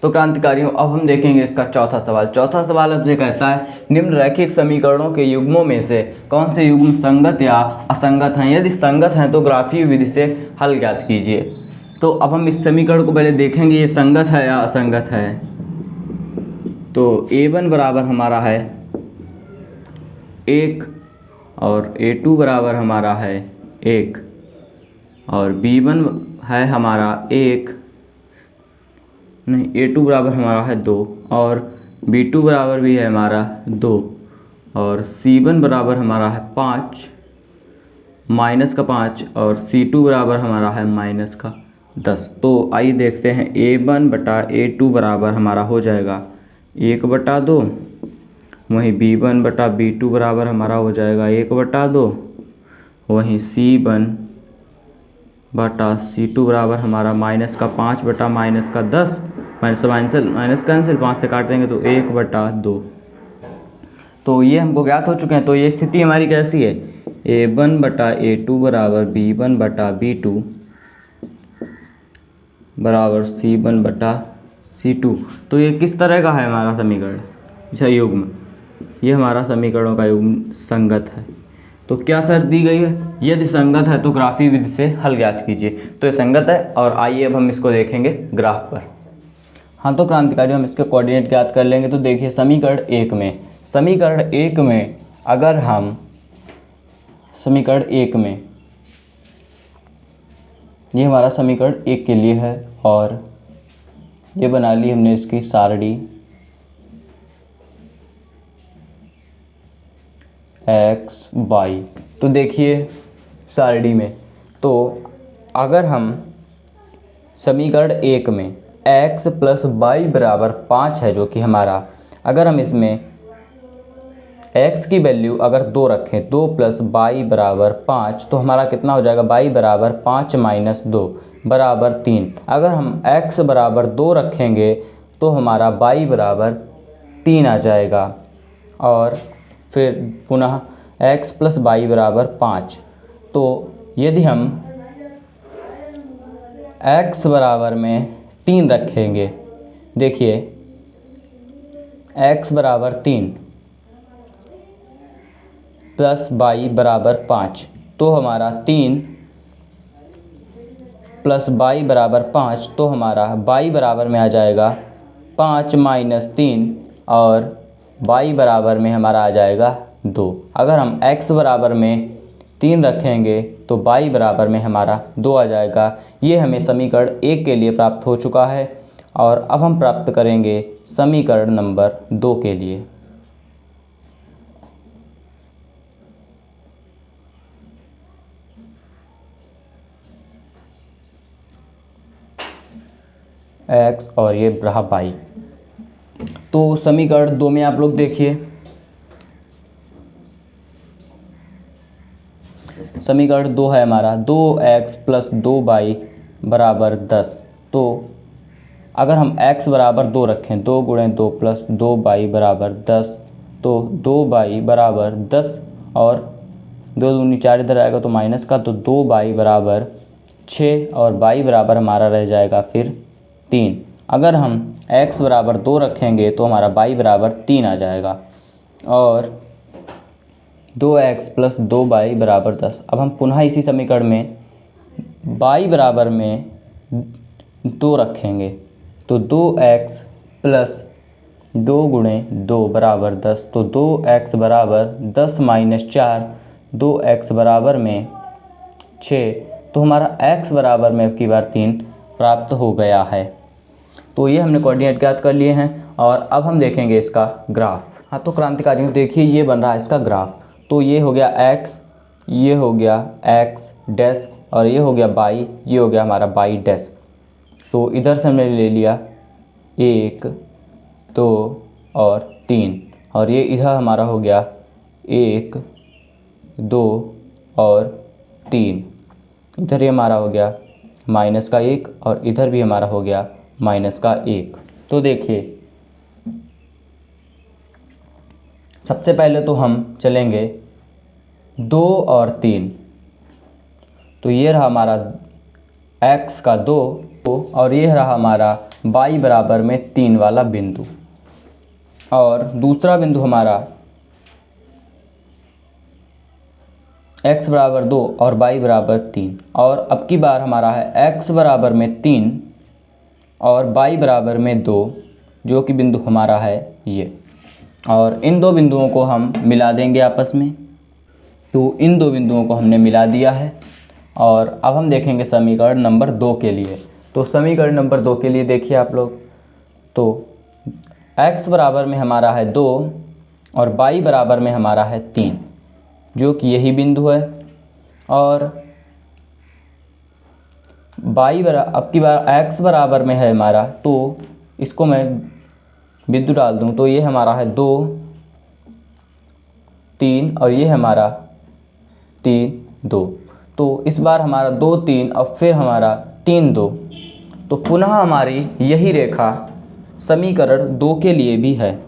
तो क्रांतिकारियों अब हम देखेंगे इसका चौथा सवाल। चौथा सवाल हमसे कहता है निम्नलिखित समीकरणों के युग्मों में से कौन से युग्म संगत या असंगत हैं, यदि संगत हैं तो ग्राफीय विधि से हल ज्ञात कीजिए। तो अब हम इस समीकरण को पहले देखेंगे ये संगत है या असंगत है। तो a1 बराबर हमारा है 1 और a2 बराबर हमारा है 1 और b1 है हमारा 1 नहीं a2 बराबर हमारा है 2 और b2 बराबर भी है हमारा 2 और c1 बराबर हमारा है 5 माइनस का 5 और c2 बराबर हमारा है माइनस का 10। तो आइए देखते हैं a1 बटा a2 बराबर हमारा हो जाएगा 1/2, वहीं b1 बटा b2 बराबर हमारा हो जाएगा 1/2, वहीं c1 बटा c2 बराबर हमारा माइनस का 5 बटा माइनस का 10, माइनस कैंसिल 5 से काट देंगे तो 1/2। तो ये हमको ज्ञात हो चुके हैं। तो ये स्थिति हमारी कैसी है, a1 बटा a2 बराबर b1 बटा b2 बराबर c1 बटा c2। तो ये किस तरह का है हमारा समीकरण, अच्छा युग्म, ये हमारा समीकरणों का युग्म संगत है। तो क्या शर्त दी गई है, यदि संगत है तो ग्राफीय विधि से हल ज्ञात कीजिए। तो ये संगत है और आइए अब हम इसको देखेंगे ग्राफ पर। हाँ तो क्रांतिकारी हम इसके कोऑर्डिनेट ज्ञात कर लेंगे। तो देखिए समीकरण 1 में अगर हम समीकरण 1 में, ये हमारा समीकरण 1 के लिए है और ये बना ली हमने इसकी सारणी x y। तो देखिए सारणी में, तो अगर हम समीकरण 1 में x प्लस y बराबर 5 है जो कि हमारा, अगर हम इसमें x की वैल्यू अगर 2 रखें, 2 प्लस y बराबर 5, तो हमारा कितना हो जाएगा, y बराबर 5 माइनस 2 बराबर 3। अगर हम x बराबर 2 रखेंगे तो हमारा y बराबर 3 आ जाएगा और फिर पुनः x प्लस y बराबर 5। तो यदि हम x बराबर में 3 रखेंगे, देखिए x बराबर 3 प्लस y बराबर 5, तो हमारा 3 प्लस y बराबर 5, तो हमारा y बराबर में आ जाएगा 5 माइनस 3 और y बराबर में हमारा आ जाएगा 2। अगर हम x बराबर में 3 रखेंगे तो y बराबर में हमारा 2 आ जाएगा। ये हमें समीकरण 1 के लिए प्राप्त हो चुका है और अब हम प्राप्त करेंगे समीकरण नंबर 2 के लिए। x और ये रहा y। तो समीकरण 2 में आप लोग देखिए, समीकरण 2 है हमारा 2x प्लस 2y बराबर 10। तो अगर हम x बराबर 2 रखें, 2 गुणे 2 प्लस 2y बराबर 10, तो 2y बराबर 10 और 2 दूनी 4 इधर आएगा तो माइनस का, तो 2y बराबर 6 और y बराबर हमारा रह जाएगा फिर 3। अगर हम x बराबर 2 रखेंगे तो हमारा y बराबर 3 आ जाएगा और 2x प्लस 2y बराबर 10। अब हम पुनः इसी समीकरण में y बराबर में 2 रखेंगे, तो 2x प्लस 2 गुणे 2 बराबर 10, तो 2x बराबर 10 माइनस 4, 2x बराबर में 6, तो हमारा x बराबर में अब की बार 3 प्राप्त हो गया है। तो ये हमने कोऑर्डिनेट ज्ञात कर लिए हैं और अब हम देखेंगे इसका ग्राफ। हाँ तो क्रांतिकारियों देखिए ये बन रहा है इसका ग्राफ। तो ये हो गया x, ये हो गया x डैश और ये हो गया y, ये हो गया हमारा y डैश। तो इधर से हमने ले लिया 1 2 और 3 और ये इधर हमारा हो गया 1 2 और 3, इधर ये हमारा हो गया माइनस का 1 और इधर भी हमारा हो गया माइनस का 1। तो देखिए सबसे पहले तो हम चलेंगे 2 और 3, तो ये रहा हमारा x का 2 और ये रहा हमारा y बराबर में 3 वाला बिंदु। और दूसरा बिंदु हमारा x बराबर 2 और y बराबर 3। और अब की बार हमारा है x बराबर में 3 और y बराबर में 2, जो कि बिंदु हमारा है ये। और इन दो बिंदुओं को हम मिला देंगे आपस में। तो इन दो बिंदुओं को हमने मिला दिया है। और अब हम देखेंगे समीकरण नंबर 2 के लिए। तो समीकरण नंबर 2 के लिए देखिए आप लोग, तो x बराबर में हमारा है 2 और y बराबर में हमारा है 3, जो कि यही बिंदु है। और अब की बार x बराबर में है हमारा, तो इसको मैं बिंदु डाल दूं तो ये हमारा है 2 3 और ये हमारा 3 2। तो इस बार हमारा 2 3 और फिर हमारा 3 2। तो पुनः हमारी यही रेखा समीकरण 2 के लिए भी है।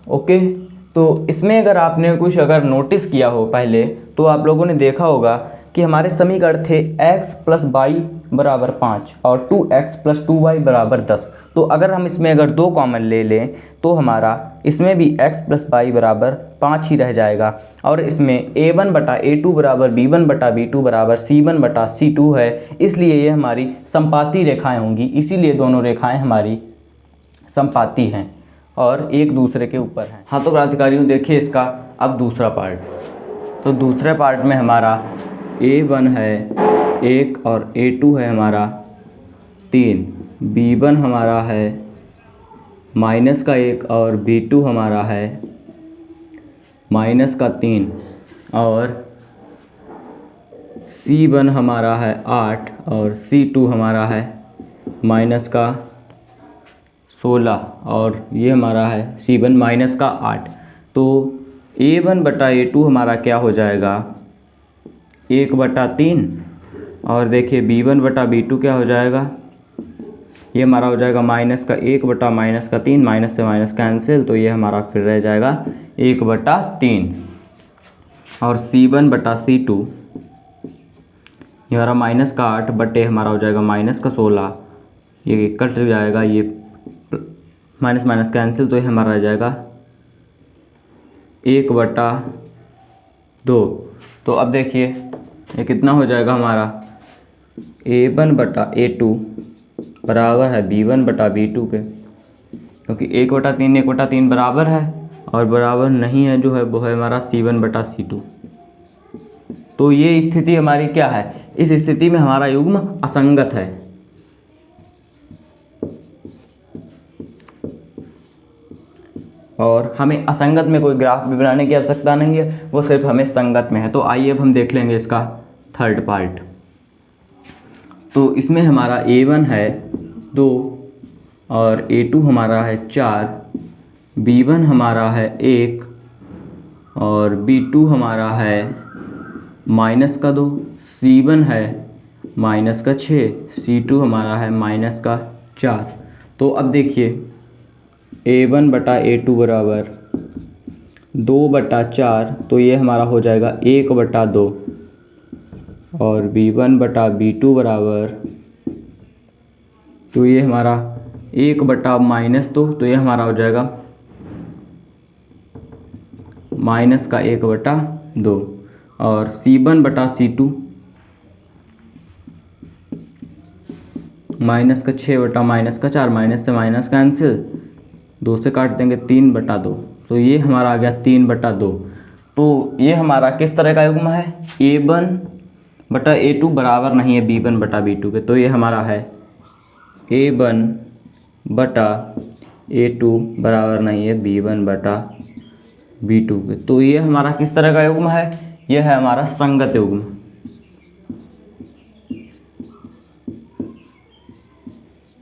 ओके, तो इसमें अगर आपने कुछ नोटिस किया हो पहले, तो आप लोगों ने देखा होगा कि हमारे समीकरण थे x प्लस वाई बराबर 5 और 2x प्लस 2y बराबर 10। तो अगर हम इसमें अगर 2 कॉमन ले लें तो हमारा इसमें भी x प्लस वाई बराबर 5 ही रह जाएगा। और इसमें a1 बटा a2 बराबर b1 बटा b2 बराबर c1 बटा c2 है, इसलिए ये हमारी समपाती रेखाएं होंगी। इसीलिए दोनों रेखाएं हमारी समपाती हैं और एक दूसरे के ऊपर हैं। हाँ, तो क्रांतिकारियों देखिए इसका अब दूसरा पार्ट। तो दूसरे पार्ट में हमारा a1 है 1 और a2 है हमारा 3, b1 हमारा है -1 और b2 हमारा है -3 और c1 हमारा है 8 और c2 हमारा है -16 और ये हमारा है c1 -8। तो a1 बटा a2 हमारा क्या हो जाएगा 1/3 और देखिए b1 बटा b2 क्या हो जाएगा, ये हमारा हो जाएगा -1 बटा -3, माइनस से माइनस कैंसिल, तो ये हमारा फिर रह जाएगा 1/3। और c1 बटा c2 ये हमारा -8 बटे हमारा हो जाएगा -16, ये कट जाएगा, ये माइनस माइनस कैंसिल, तो ये हमारा रह जाएगा 1/2। तो अब देखिए ये कितना हो जाएगा हमारा a1 बटा a2 बराबर है b1 बटा b2 के, क्योंकि 1/3 बराबर है और बराबर नहीं है जो है वो है हमारा c1 बटा c2। तो ये स्थिति हमारी क्या है, इस स्थिति में हमारा युग्म असंगत है। और हमें असंगत में कोई ग्राफ भी बनाने की आवश्यकता नहीं है, वो सिर्फ हमें संगत में है। तो आइए अब हम देख लेंगे इसका थर्ड पार्ट। तो इसमें हमारा a1 है 2 और a2 हमारा है 4, b1 हमारा है 1 और b2 हमारा है -2, c1 है -6, c2 हमारा है -4। तो अब देखिए a1 बटा a2 बराबर 2/4, तो ये हमारा हो जाएगा 1/2 और b1 बटा b2 बराबर, तो ये हमारा 1/-2, तो ये हमारा हो जाएगा -1/2 और c1 बटा c2 -6 बटा -4, माइनस से माइनस कैंसिल, 2 से काट देंगे 3/2, तो ये हमारा आ गया 3/2। तो ये हमारा किस तरह का युग्म है, a1 बटा a2 बराबर नहीं है b1 बटा b2 के, तो ये हमारा है a1 बटा a2 बराबर नहीं है b1 बटा b2 के। तो ये हमारा किस तरह का युग्म है, यह है हमारा संगत युग्म।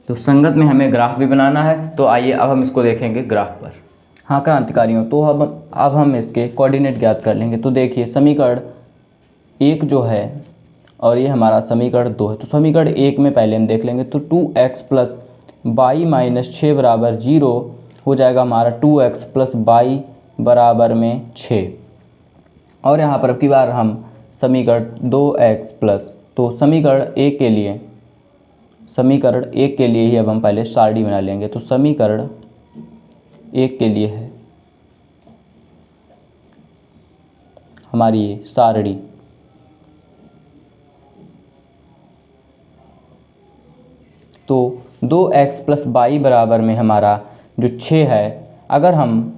तो संगत में हमें ग्राफ भी बनाना है, तो आइए अब हम इसको देखेंगे ग्राफ पर। हाँ क्रांतिकारियों, तो अब हम इसके कोऑर्डिनेट ज्ञात कर लेंगे। तो देखिए समीकरण 1 जो है और ये हमारा समीकरण 2 है। तो समीकरण 1 में पहले हम देख लेंगे, तो 2x प्लस वाई माइनस 6 बराबर 0 हो जाएगा हमारा 2x प्लस वाई बराबर में 6। और यहाँ पर अब की बार हम समीकरण 2x प्लस तो समीकरण एक के लिए ही अब हम पहले सारणी बना लेंगे। तो समीकरण एक के लिए है हमारी ये सारणी। तो 2x प्लस वाई बराबर में हमारा जो 6 है, अगर हम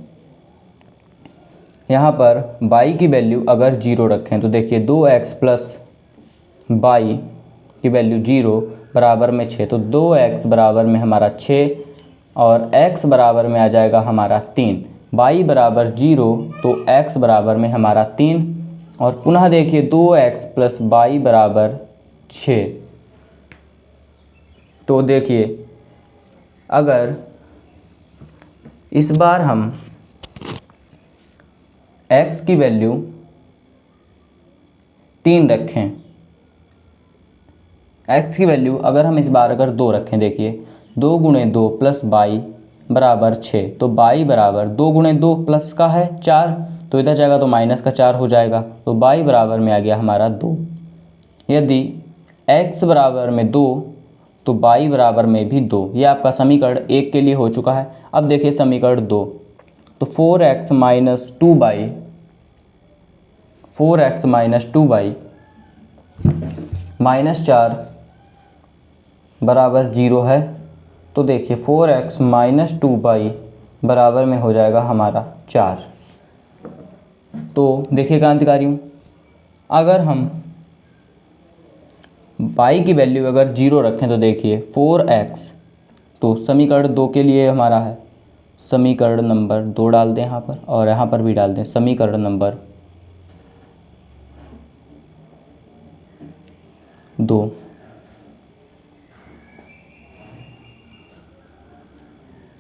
यहाँ पर y की वैल्यू अगर 0 रखें तो देखिए 2x प्लस वाई की वैल्यू 0 बराबर में 6, तो 2x बराबर में हमारा 6 और x बराबर में आ जाएगा हमारा 3। y बराबर 0 तो x बराबर में हमारा 3 और पुनः देखिए 2x प्लस वाई बराबर 6। तो देखिए अगर इस बार हम x की वैल्यू 3 रखें, x की वैल्यू अगर हम इस बार अगर 2 रखें, देखिए 2 गुणे 2 प्लस वाई बराबर 6, तो y बराबर 2 गुणे 2 प्लस का है 4, तो इधर जाएगा तो माइनस का 4 हो जाएगा, तो y बराबर में आ गया हमारा 2। यदि x बराबर में 2 तो y बराबर में भी 2। ये आपका समीकरण 1 के लिए हो चुका है। अब देखिए समीकरण 2, तो 4x माइनस 2y माइनस 4 बराबर 0 है। तो देखिए 4x माइनस 2y बराबर में हो जाएगा हमारा 4। तो देखिए क्रांतिकारियों, अगर हम y की वैल्यू अगर 0 रखें तो देखिए 4x, तो समीकरण 2 के लिए हमारा है, समीकरण नंबर 2 डाल दें यहाँ पर और यहाँ पर भी डाल दें समीकरण नंबर 2।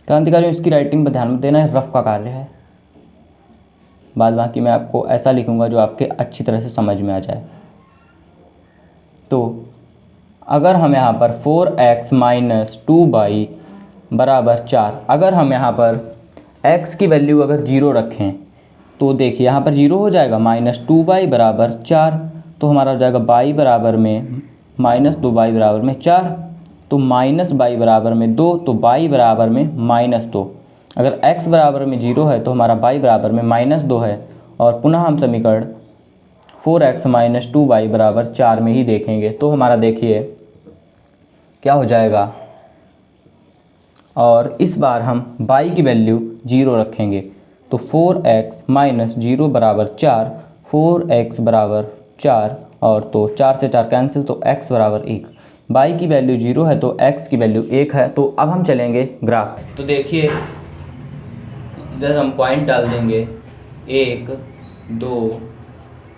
क्रांतिकारियों इसकी राइटिंग पर ध्यान देना है, रफ का कार्य है। बाद बाकी मैं आपको ऐसा लिखूंगा जो आपके अच्छी तरह से समझ में आ जाए। तो अगर हम यहाँ पर 4x माइनस 2y बराबर 4, अगर हम यहाँ पर x की वैल्यू अगर 0 रखें तो देखिए यहाँ पर 0 हो जाएगा, माइनस 2y बराबर 4, तो हमारा हो जाएगा y बराबर में माइनस 2y बराबर में 4, तो माइनस y बराबर में 2, तो y बराबर में माइनस 2। अगर x बराबर में 0 है तो हमारा y बराबर में माइनस 2 है, और पुनः हम समीकरण 4x माइनस 2y बराबर 4 में ही देखेंगे। तो हमारा देखिए क्या हो जाएगा, और इस बार हम y की वैल्यू 0 रखेंगे, तो 4x माइनस 0 बराबर 4, 4x बराबर 4, और तो 4 से 4 कैंसिल, तो x बराबर 1। y की वैल्यू 0 है तो x की वैल्यू 1 है। तो अब हम चलेंगे ग्राफ। तो देखिए इधर हम पॉइंट डाल देंगे 1, 2,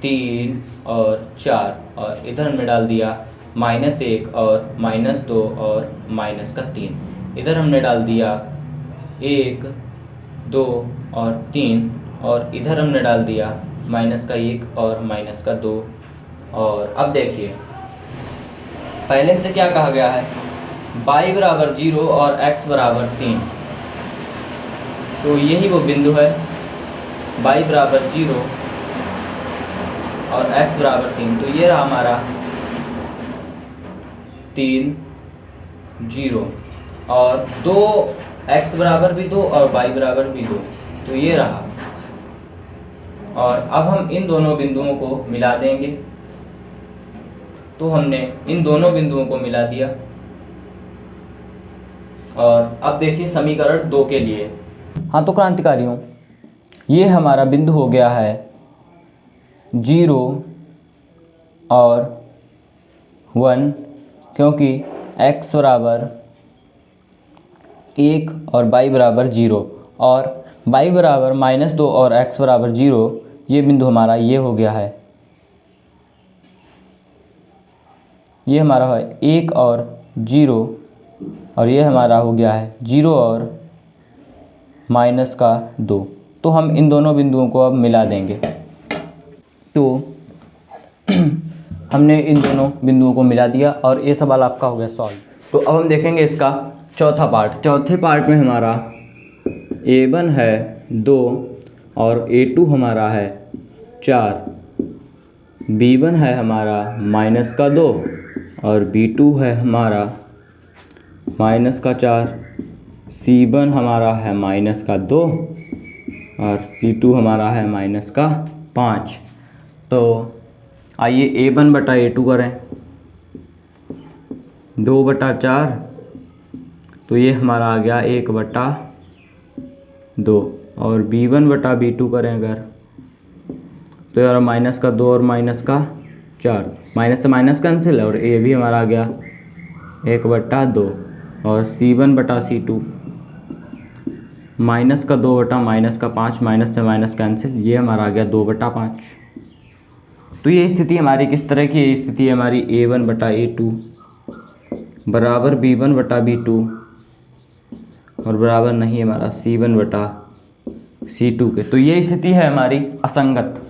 3 और 4, और इधर हमने डाल दिया -1 और -2 और -3। इधर हमने डाल दिया 1, 2 और 3, और इधर हमने डाल दिया -1 और -2। और अब देखिए पहले से क्या कहा गया है, y बराबर 0 और x बराबर 3, तो यही वो बिंदु है y बराबर 0 और x बराबर 3। तो ये रहा हमारा 3, 0 और 2, x बराबर भी 2 और y बराबर भी 2, तो ये रहा। और अब हम इन दोनों बिंदुओं को मिला देंगे। तो हमने इन दोनों बिंदुओं को मिला दिया, और अब देखिए समीकरण 2 के लिए। हाँ तो क्रांतिकारियों, ये हमारा बिंदु हो गया है 0 और 1, क्योंकि x बराबर 1 और y बराबर 0, और y बराबर -2 और x बराबर 0, ये बिंदु हमारा ये हो गया है, ये हमारा है 1 और 0, और ये हमारा हो गया है 0 और -2। तो हम इन दोनों बिंदुओं को अब मिला देंगे। तो हमने इन दोनों बिंदुओं को मिला दिया और ये सवाल आपका हो गया सॉल्व। तो अब हम देखेंगे इसका चौथा पार्ट। चौथे पार्ट में हमारा A1 है 2 और A2 हमारा है 4, B1 है हमारा -2 और B2 है हमारा -4। C1 हमारा है -2 और C2 हमारा है -5। तो आइए A1 बटा A2 करें, 2/4, तो ये हमारा आ गया 1/2। और B1 बटा B2 करें अगर, तो यार -2 और -4, माइनस से माइनस कैंसिल, और ये भी हमारा आ गया 1/2। और C1 बटा C2, -2 बटा -5, माइनस से माइनस कैंसिल, ये हमारा आ गया 2/5। तो ये स्थिति हमारी किस तरह की है? स्थिति है हमारी A1 बटा A2 बराबर B1 बटा B2 और बराबर नहीं हमारा C1 बटा C2 के। तो ये स्थिति है हमारी असंगत।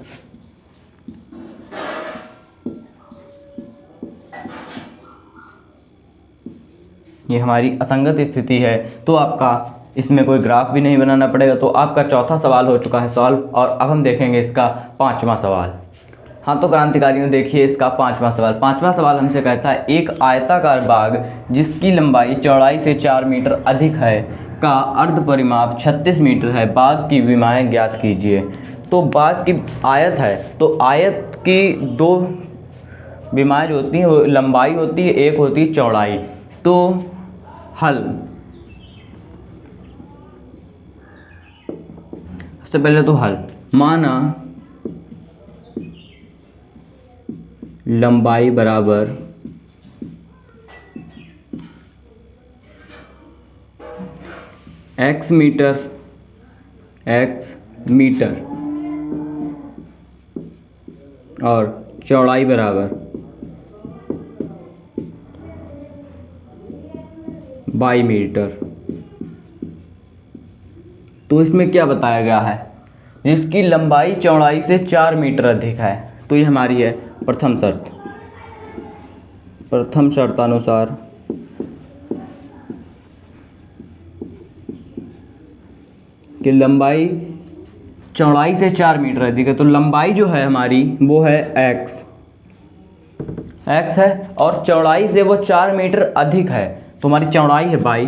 ये हमारी असंगत स्थिति है। तो आपका इसमें कोई ग्राफ भी नहीं बनाना पड़ेगा। तो आपका चौथा सवाल हो चुका है सॉल्व। और अब हम देखेंगे इसका पांचवा सवाल। हाँ, तो क्रांतिकारियों देखिए इसका पांचवा सवाल। पांचवा सवाल हमसे कहता है एक आयताकार बाग जिसकी लंबाई चौड़ाई से 4 मीटर अधिक है का अर्ध परिमाप 36 मीटर है, बाग की विमाएं ज्ञात कीजिए। तो बाग की आयत है, तो आयत की दो विमाएं जो होती हैं वो लंबाई होती है, एक होती है चौड़ाई। तो हल, सबसे पहले तो हल, माना लंबाई बराबर x मीटर और चौड़ाई बराबर y मीटर। तो इसमें क्या बताया गया है? इसकी लंबाई चौड़ाई से 4 मीटर अधिक है। तो ये हमारी है प्रथम शर्त। प्रथम शर्तानुसार कि लंबाई चौड़ाई से 4 मीटर अधिक है। तो लंबाई जो है हमारी वो है x है और चौड़ाई से वो 4 मीटर अधिक है। तो हमारी चौड़ाई है y।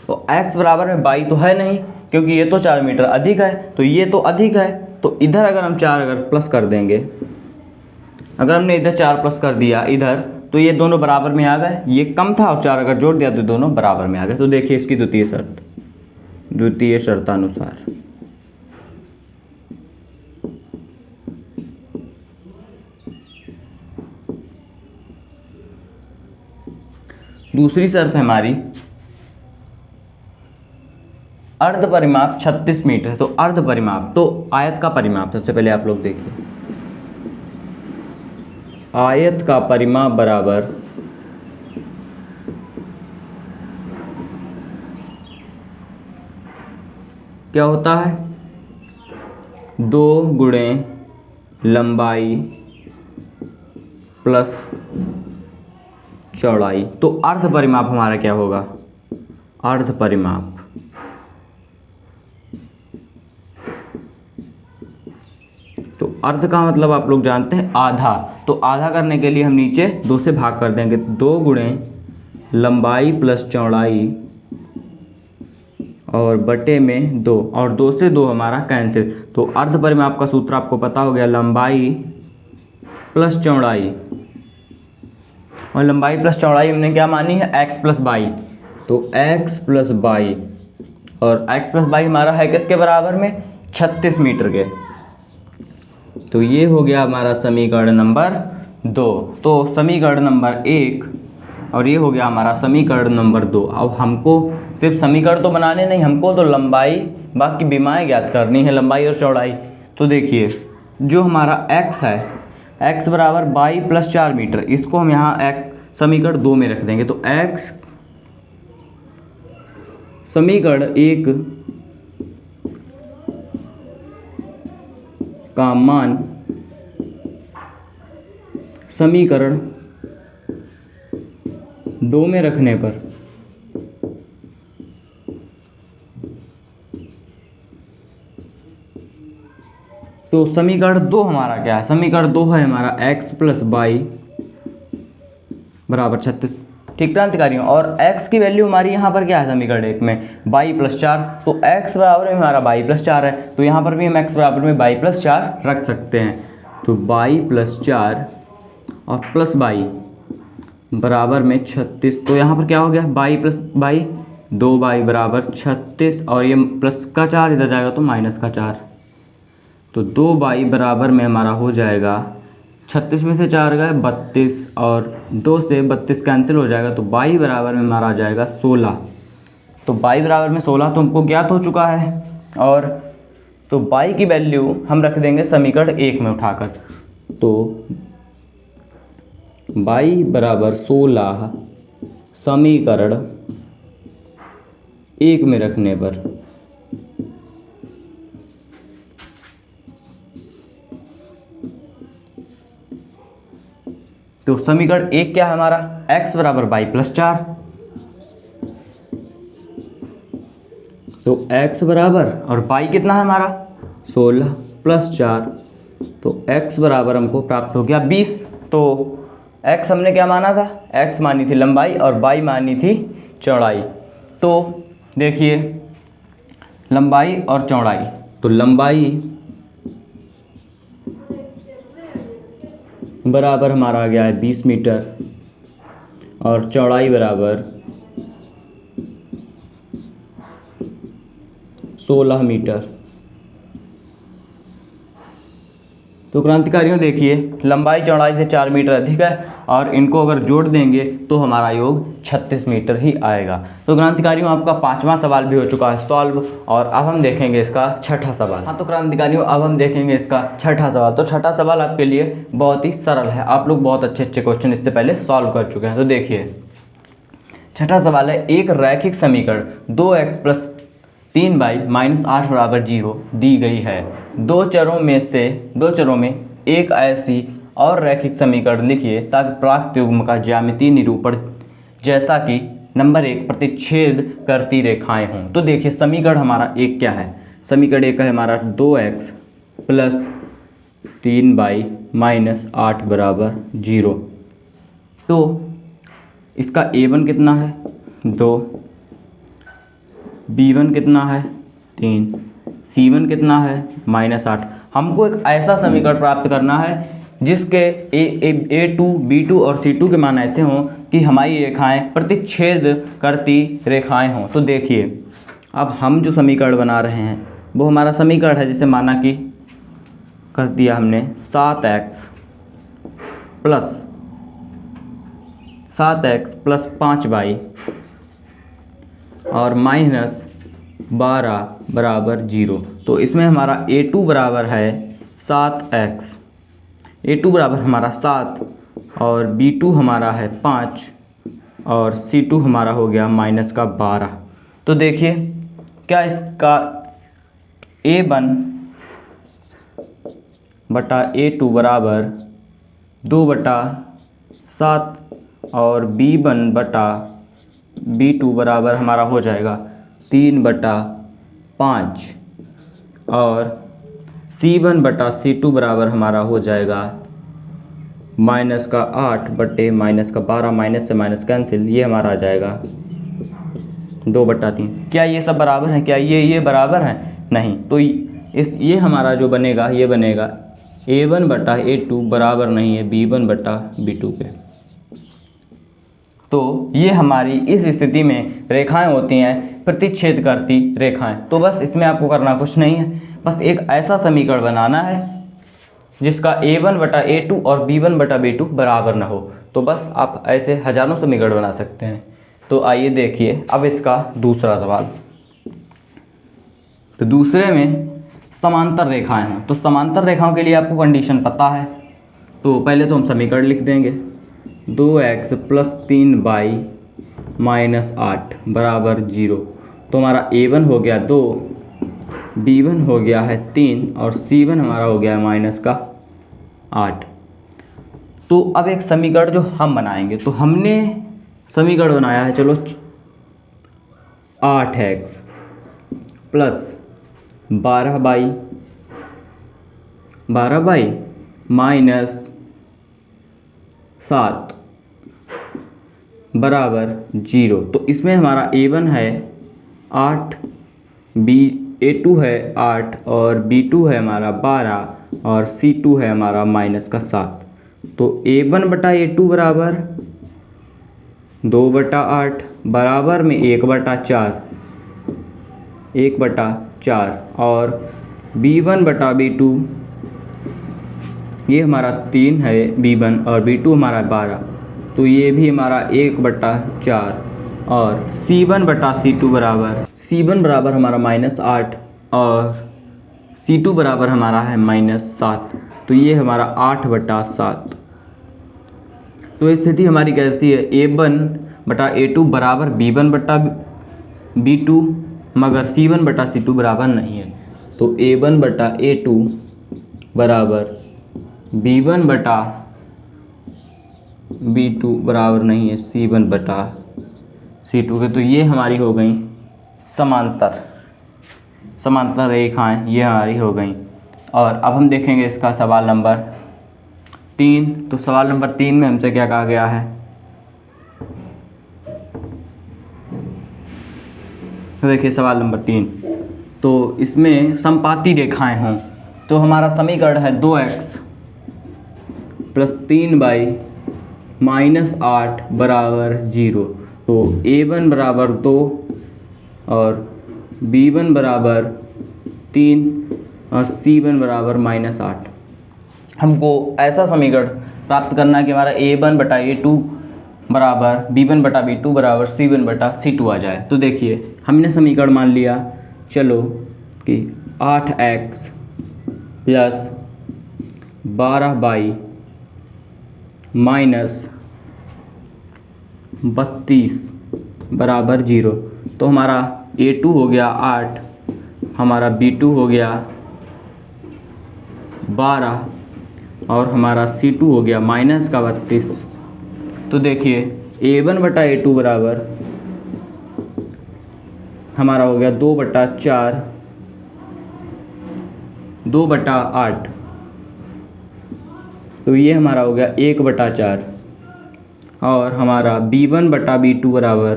तो x बराबर में y तो है नहीं, क्योंकि ये तो 4 मीटर अधिक है, तो ये तो अधिक है। तो इधर अगर हम 4 अगर प्लस कर देंगे, अगर हमने इधर 4 प्लस कर दिया इधर, तो ये दोनों बराबर में आ गए। ये कम था और 4 अगर जोड़ दिया तो दोनों बराबर में आ गए। तो देखिए इसकी द्वितीय शर्त, द्वितीय शर्तानुसार दूसरी शर्त है हमारी अर्ध परिमाप 36 मीटर। तो अर्ध परिमाप, तो आयत का परिमाप, सबसे पहले आप लोग देखिए, आयत का परिमाप बराबर क्या होता है? 2 गुणे लंबाई प्लस चौड़ाई। तो अर्ध परिमाप हमारा क्या होगा? अर्ध परिमाप तो अर्ध का मतलब आप लोग जानते हैं आधा। तो आधा करने के लिए हम नीचे 2 से भाग कर देंगे। 2 गुणे लंबाई प्लस चौड़ाई और बटे में 2, और 2 से 2 हमारा कैंसिल। तो अर्ध परिमाप का सूत्र आपको पता हो गया, लंबाई प्लस चौड़ाई, और लंबाई प्लस चौड़ाई हमने क्या मानी है? x plus by. तो x प्लस बाई, और x प्लस बाई हमारा है किसके बराबर में? 36 मीटर के। तो ये हो गया हमारा समीकरण नंबर 2। तो समीकरण नंबर 1 और ये हो गया हमारा समीकरण नंबर 2। अब हमको सिर्फ समीकरण तो बनाने नहीं, हमको तो लंबाई बाकी विमाएं ज्ञात करनी है, लंबाई और चौड़ाई। तो देखिए जो हमारा x है, x बराबर बाई प्लस 4 मीटर, इसको हम यहाँ समीकरण 2 में रख देंगे। तो x समीकरण 1 का मान समीकरण 2 में रखने पर तो तो समीकरण 2 हमारा क्या है? समीकरण 2 है हमारा x प्लस बाई बराबर 36। ठीक क्रांतिकारियों, और x की वैल्यू हमारी यहाँ पर क्या है समीकरण 1 में? By plus 4। तो x बराबर में हमारा बाई प्लस 4 है, तो यहाँ पर भी हम x बराबर में बाई प्लस 4 रख सकते हैं। तो बाई प्लस 4 और प्लस बाई बराबर में 36। तो यहाँ पर क्या हो गया? बाई प्लस बाई, 2 बाई बराबर 36, और ये प्लस का 4 इधर जाएगा तो माइनस का 4। तो 2 बाई बराबर में हमारा हो जाएगा 36 में से 4 गए 32, और 2 से 32 कैंसिल हो जाएगा, तो बाई बराबर में हमारा आ जाएगा 16। तो बाई बराबर में 16 तो हमको ज्ञात हो चुका है, और तो बाई की वैल्यू हम रख देंगे समीकरण 1 में उठाकर। तो बाई बराबर 16 समीकरण 1 में रखने पर तो समीकरण 1 क्या है हमारा? x बराबर बाई प्लस 4। तो x बराबर, और बाई कितना है हमारा? 16 प्लस 4, तो x बराबर हमको प्राप्त हो गया 20। तो x हमने क्या माना था? x मानी थी लंबाई और बाई मानी थी चौड़ाई। तो देखिए लंबाई और चौड़ाई, तो लंबाई बराबर हमारा आ गया है 20 मीटर, और चौड़ाई बराबर 16 मीटर। तो क्रांतिकारियों देखिए, लंबाई चौड़ाई से 4 मीटर अधिक है, और इनको अगर जोड़ देंगे तो हमारा योग 36 मीटर ही आएगा। तो क्रांतिकारियों आपका 5वां सवाल भी हो चुका है सॉल्व, और अब हम देखेंगे इसका 6ठा सवाल। हाँ तो क्रांतिकारियों अब हम देखेंगे इसका 6ठा सवाल। तो 6ठा सवाल आपके लिए बहुत ही सरल है, आप लोग बहुत अच्छे अच्छे क्वेश्चन इससे पहले सॉल्व कर चुके हैं। तो देखिए 6ठा सवाल है, एक रैखिक समीकरण 2x प्लस 3 बाई माइनस 8 बराबर 0 दी गई है। दो चरों में एक ऐसी और रैखिक समीकरण लिखिए ताकि प्राप्त युग्म का ज्यामितीय निरूपण जैसा कि नंबर 1 प्रतिच्छेद करती रेखाएं हों। तो देखिए समीकरण हमारा 1 क्या है? समीकरण 1 है हमारा 2x प्लस 3 बाई माइनस 8 बराबर 0। तो इसका a1 कितना है? 2, b1 कितना है? 3, c1 कितना है? -8। हमको एक ऐसा समीकरण प्राप्त करना है जिसके a2, b2 और c2 के मान ऐसे हों कि हमारी रेखाएं प्रतिच्छेद करती रेखाएं हों। तो देखिए अब हम जो समीकरण बना रहे हैं वो हमारा समीकरण है जिसे माना कि कर दिया हमने 7x प्लस 5y और माइनस 12 बराबर 0। तो इसमें हमारा a2 बराबर है 7x, a2 बराबर हमारा 7, और b2 हमारा है 5, और c2 हमारा हो गया माइनस का 12। तो देखिए क्या इसका a1 बटा a2 बराबर 2/7, और b1 बटा b2 बराबर हमारा हो जाएगा 3/5, और c1 बटा c2 बराबर हमारा हो जाएगा माइनस का 8 बटे माइनस का 12, माइनस से माइनस कैंसिल, ये हमारा आ जाएगा 2/3। क्या ये सब बराबर हैं? क्या ये बराबर हैं? नहीं। तो ये हमारा जो बनेगा ये बनेगा a1 बटा a2 बराबर नहीं है b1 बटा b2 के। तो ये हमारी इस स्थिति में रेखाएं होती हैं प्रतिच्छेद करती रेखाएं। तो बस इसमें आपको करना कुछ नहीं है, बस एक ऐसा समीकरण बनाना है जिसका a1 बटा a2 और b1 बटा b2 बराबर ना हो। तो बस आप ऐसे हजारों समीकरण बना सकते हैं। तो आइए देखिए अब इसका दूसरा सवाल। तो दूसरे में समांतर रेखाएं हैं। तो समांतर रेखाओं के लिए आपको कंडीशन पता है। तो पहले तो हम समीकरण लिख देंगे 2x प्लस 3 बाई माइनस 8 बराबर 0। तो हमारा a1 हो गया 2, b1 हो गया है 3, और c1 हमारा हो गया है माइनस का 8। तो अब एक समीकरण जो हम बनाएंगे, तो हमने समीकरण बनाया है, चलो 8x प्लस 12 बाई 12/-7 बराबर 0। तो इसमें हमारा A1 है 8, A2 है 8 और B2 है हमारा 12 और C2 है हमारा -7। तो A1/A2 बराबर 2/8 बराबर में 1/4 और B1/B2 ये हमारा 3 है B1 और B2 हमारा 12, तो ये भी हमारा 1/4 और C1/C2 बराबर हमारा -8 और C2 बराबर हमारा है -7, तो ये हमारा 8/7। तो स्थिति हमारी कैसी है, A1/A2 बराबर B1/B2 मगर C1/C2 बराबर नहीं है। तो A1/A2 बराबर B1/B2 बराबर नहीं है C1/C2 के। तो ये हमारी हो गई समांतर रेखाएं, ये हमारी हो गई। और अब हम देखेंगे इसका सवाल नंबर 3। तो सवाल नंबर 3 में हमसे क्या कहा गया है, तो देखिए सवाल नंबर 3। तो इसमें समपाती रेखाएं हों तो हमारा समीकरण है 2x + 3y - 8 = 0। तो A1 बराबर 2 और B1 बराबर 3 और C1 बराबर -8। हमको ऐसा समीकरण प्राप्त करना है कि हमारा A1/A2 बराबर B1/B2 बराबर C1/C2 आ जाए। तो देखिए हमने समीकरण मान लिया चलो कि 8x + 12y - 32 बराबर 0। तो हमारा A2 हो गया 8, हमारा B2 हो गया 12 और हमारा C2 हो गया -32। तो देखिए A1/A2 बराबर हमारा हो गया 2/8, तो ये हमारा हो गया 1/4 और हमारा B1/B2 बराबर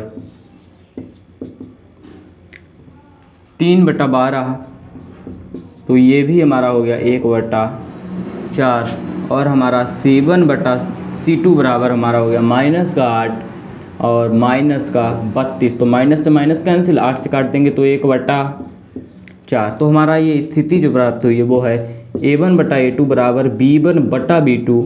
3/12, तो ये भी हमारा हो गया 1/4 और हमारा C1/C2 बराबर हमारा हो गया -8 और -32। तो माइनस से माइनस कैंसिल, 8 से काट देंगे तो 1/4। तो हमारा ये स्थिति जो प्राप्त हुई है वो है A1/A2 बराबर B1/B2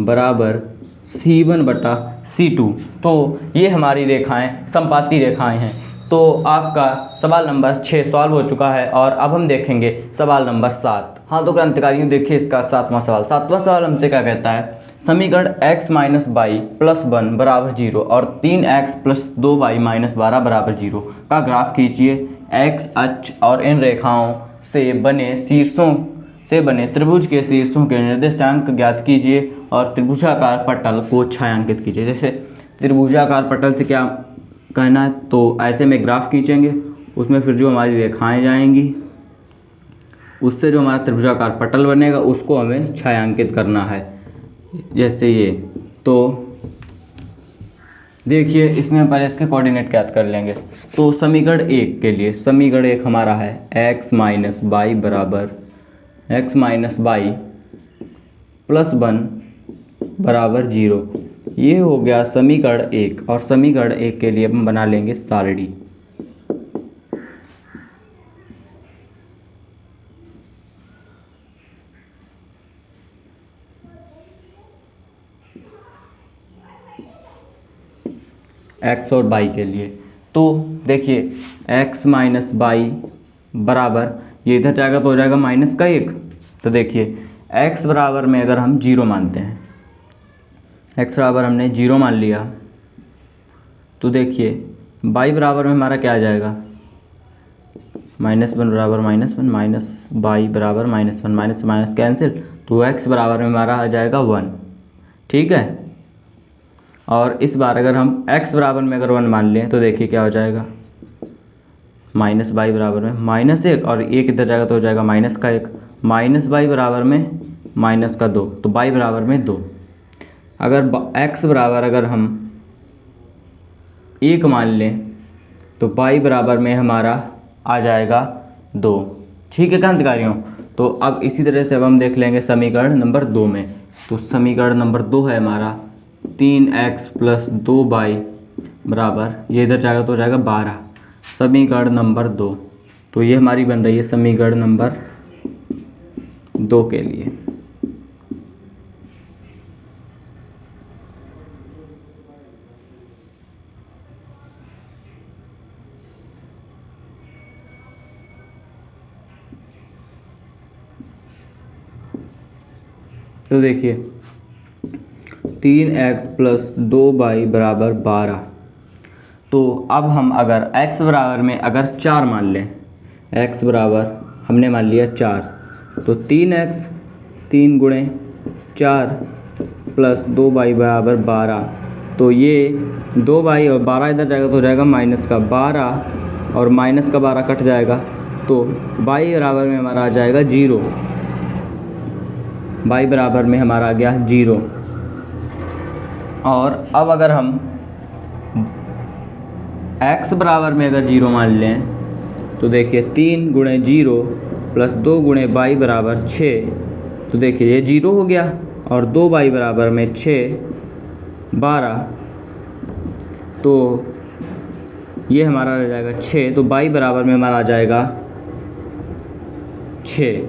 बराबर C1/C2। तो ये हमारी रेखाएं समपाती रेखाएं हैं। तो आपका सवाल नंबर 6 सॉल्व हो चुका है और अब हम देखेंगे सवाल नंबर 7। हाँ तो क्रांतिकारियों देखिए इसका 7वां सवाल हमसे क्या कहता है, समीकरण x - y + 1 बराबर 0 और 3x + 2y - 12 बराबर 0 का ग्राफ खींचिए। x अक्ष और इन रेखाओं से बने त्रिभुज के शीर्षों के निर्देशांक ज्ञात कीजिए और त्रिभुजाकार पटल को छायांकित कीजिए। जैसे त्रिभुजाकार पटल से क्या कहना है, तो ऐसे में ग्राफ खींचेंगे, उसमें फिर जो हमारी रेखाएं जाएंगी उससे जो हमारा त्रिभुजाकार पटल बनेगा उसको हमें छायांकित करना है, जैसे ये। तो देखिए इसमें पहले इसके कोऑर्डिनेट ज्ञात कर लेंगे। तो समीकरण 1 के लिए समीकरण 1 हमारा है x - y + 1 बराबर 0। ये हो गया समीकरण 1 और समीकरण 1 के लिए हम बना लेंगे सारणी। x और y के लिए तो देखिए x - y बराबर, ये इधर जाएगा तो हो जाएगा -1। तो देखिए x बराबर में अगर हम 0 मानते हैं, x बराबर हमने 0 मान लिया, तो देखिए y बराबर में हमारा क्या आ जाएगा, -1 बराबर -1 y बराबर -1, माइनस से माइनस कैंसिल, तो x बराबर में हमारा आ जाएगा 1। ठीक है, और इस बार अगर हम x बराबर में अगर 1 मान लें तो देखिए क्या हो जाएगा, -y बराबर में -1 और 1 इधर जाएगा तो हो जाएगा -1 माइनस बाई बराबर में माइनस का 2, तो बाई बराबर में 2। अगर x बराबर अगर हम 1 मान लें तो बाई बराबर में हमारा आ जाएगा 2। ठीक है क्रांतिकारियों, तो अब इसी तरह से अब हम देख लेंगे समीकरण नंबर 2 में। तो समीकरण नंबर 2 है हमारा 3x + 2y बराबर, ये इधर जाएगा तो हो जाएगा 12, समीकरण नंबर 2। तो ये हमारी बन रही है समीकरण नंबर 2 के लिए। तो देखिए 3x + 2y बराबर 12। तो अब हम अगर x बराबर में अगर 4 मान लें, x बराबर हमने मान लिया 4, तो 3x 3 गुणे 4 + 2y बराबर 12। तो ये 2y और 12 इधर जाएगा तो हो जाएगा माइनस का 12 और माइनस का 12 कट जाएगा, तो y बराबर में हमारा आ जाएगा 0। y बराबर में हमारा आ गया 0। और अब अगर हम x बराबर में अगर 0 मान लें तो देखिए 3 गुणे 0 + 2 गुणे y बराबर 6। तो देखिए ये 0 हो गया और 2y बराबर में 6 12, तो ये हमारा रह जाएगा 6। तो y बराबर में हमारा आ जाएगा 6।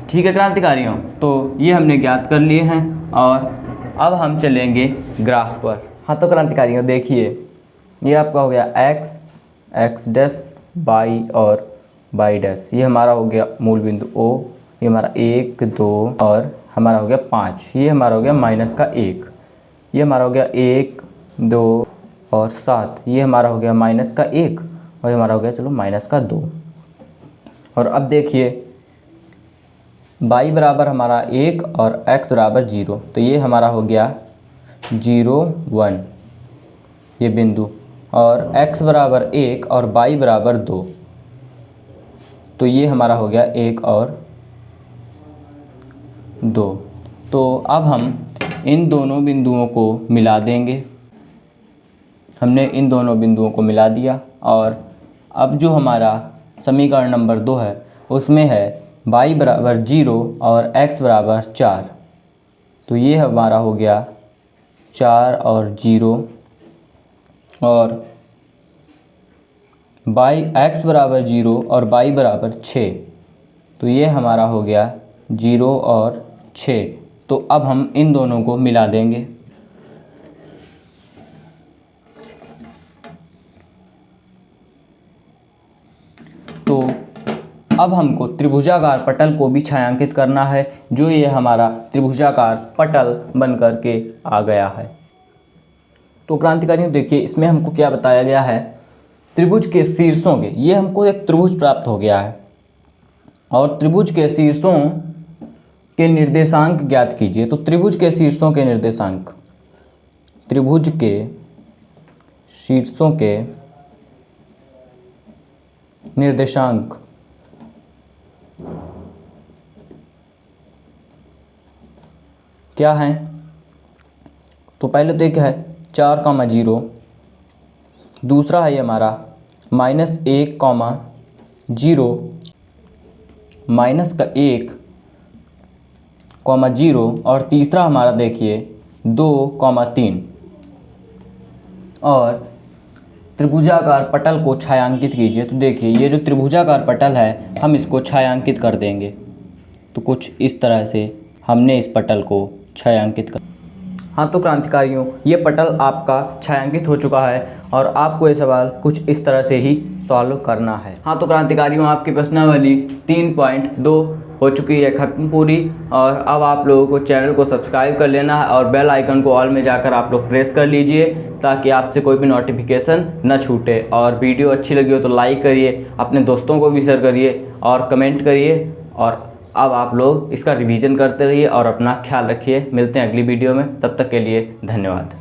ठीक है क्रांतिकारियों, तो ये हमने ज्ञात कर लिए हैं और अब हम चलेंगे ग्राफ पर। हाँ तो क्रांतिकारियों देखिए, ये आपका हो गया x डैश y और y डैश, ये हमारा हो गया मूल बिंदु O, ये हमारा 1 2 और हमारा हो गया 5, ये हमारा हो गया माइनस का 1, ये हमारा हो गया 1 2 और 7, ये हमारा हो गया माइनस का 1 और ये हमारा हो गया चलो माइनस का 2। और अब देखिए y बराबर हमारा 1 और x बराबर 0, तो ये हमारा हो गया 0 1 ये बिंदु, और x बराबर 1 और y बराबर 2, तो ये हमारा हो गया 1 और 2। तो अब हम इन दोनों बिंदुओं को मिला देंगे। हमने इन दोनों बिंदुओं को मिला दिया और अब जो हमारा समीकरण नंबर 2 है उसमें है y बराबर 0 और x बराबर 4। तो ये हमारा हो गया 4 और 0, और x बराबर 0 और y बराबर 6, तो ये हमारा हो गया 0 और 6। तो अब हम इन दोनों को मिला देंगे। तो अब हमको त्रिभुजाकार पटल को भी छायांकित करना है, जो ये हमारा त्रिभुजाकार पटल बन कर के आ गया है। तो क्रांतिकारियों देखिए इसमें हमको क्या बताया गया है, त्रिभुज के शीर्षों के, ये हमको एक त्रिभुज प्राप्त हो गया है और त्रिभुज के शीर्षों के निर्देशांक ज्ञात कीजिए। तो त्रिभुज के शीर्षों के निर्देशांक, त्रिभुज के शीर्षों के निर्देशांक क्या हैं? तो पहले तो एक है 4,0, दूसरा है हमारा -1,0, -1,0 और तीसरा हमारा देखिए 2,3। और त्रिभुजाकार पटल को छायांकित कीजिए। तो देखिए ये जो त्रिभुजाकार पटल है हम इसको छायांकित कर देंगे। तो कुछ इस तरह से हमने इस पटल को छायांकित कर। हाँ तो क्रांतिकारियों ये पटल आपका छायांकित हो चुका है और आपको ये सवाल कुछ इस तरह से ही सॉल्व करना है। हाँ तो क्रांतिकारियों आपकी प्रश्नावली 3.2 हो चुकी है खत्म पूरी, और अब आप लोगों को चैनल को सब्सक्राइब कर लेना है और बेल आइकन को ऑल में जाकर आप लोग प्रेस कर लीजिए ताकि आपसे कोई भी नोटिफिकेशन न छूटे। और वीडियो अच्छी लगी हो तो लाइक करिए, अपने दोस्तों को भी शेयर करिए और कमेंट करिए। और अब आप लोग इसका रिवीजन करते रहिए और अपना ख्याल रखिए। मिलते हैं अगली वीडियो में, तब तक के लिए धन्यवाद।